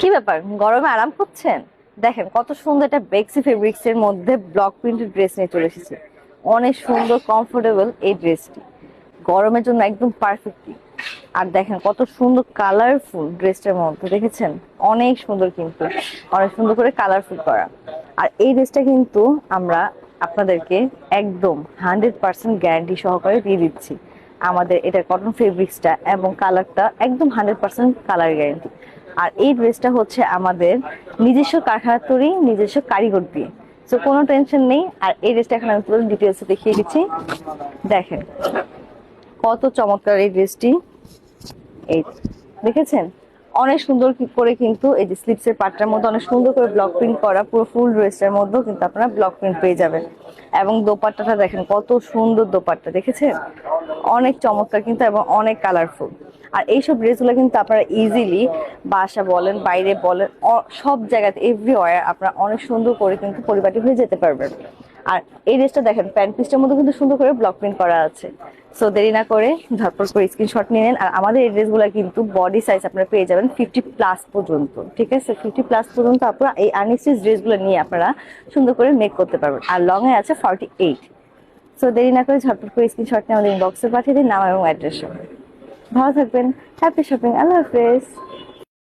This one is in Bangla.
কি ব্যাপার, গরমে আরাম করছেন? দেখেন কত সুন্দর একটা বেক্সি ফেব্রিক্স এর মধ্যে ব্লক প্রিন্টেড ড্রেস নিয়ে চলে এসেছে। অনেক সুন্দর কমফোর্টেবল এই ড্রেসটি, গরমের জন্য একদম পারফেক্টলি। আর দেখেন কত সুন্দর কালারফুল ড্রেসটার মধ্যে, দেখেছেন? অনেক সুন্দর, কিন্তু অনেক সুন্দর করে কালারফুল করা। আর এই ড্রেসটা কিন্তু আমরা আপনাদেরকে একদম 100% গ্যারান্টি সহকারে দিয়ে দিচ্ছি। আমাদের এটা কটন ফেব্রিক্সটা এবং কালারটা একদম 100% কালার গ্যারান্টি। আর এই ড্রেসটা হচ্ছে আমাদের নিজস্ব কারখানা তৈরি, নিজস্ব কারিগর দিয়ে। তো কোনো টেনশন নেই। আর এই ড্রেসটা এখন আমি পুরো ডিটেলসে দেখিয়ে দিচ্ছি। দেখেন কত চমৎকার এই ড্রেসটি। এই দেখেছেন, অনেক সুন্দর করে কিন্তু এই যে স্লিপস এর পাটটার মধ্যে অনেক সুন্দর করে ব্লক প্রিন্ট করা, পুরো ফুল ড্রেসটার মধ্যেও কিন্তু আপনারা ব্লক প্রিন্ট পেয়ে যাবেন। এবং দোপাট্টাটা দেখেন কত সুন্দর দোপাট্টা, দেখেছেন? অনেক চমৎকার কিন্তু এবং অনেক কালারফুল। আর এইসব ড্রেসগুলো কিন্তু আপনারা ইজিলি বাসা বলেন, বাইরে বলেন, সব জায়গাতে এভরিওয়্যার আপনারা অনেক সুন্দর করে কিন্তু পরিপাটি হয়ে যেতে পারবেন। আর এই ড্রেসটা দেখেন প্যান্ট পিসটার মধ্যে কিন্তু সুন্দর করে ব্লক প্রিন্ট করা আছে। সো দেরি না করে ঝটপট করে স্ক্রিনশট নিয়ে নেন। আর আমাদের এই ড্রেসগুলো কিন্তু বডি সাইজ আপনারা পেয়ে যাবেন 50+ পর্যন্ত, ঠিক আছে? 50+ পর্যন্ত আপনারা এই আনস্টিচ ড্রেসগুলো নিয়ে আপনারা সুন্দর করে মেক করতে পারবেন। আর লং এ আছে 48। সো দেরি না করে ঝটপট করে স্ক্রিনশট নিয়ে আমাদের ইনবক্সে পাঠিয়ে দিন নাম এবং অ্যাড্রেস। ভালো থাকবেন, হ্যাপি শপিং, আল্লাহ হাফেজ।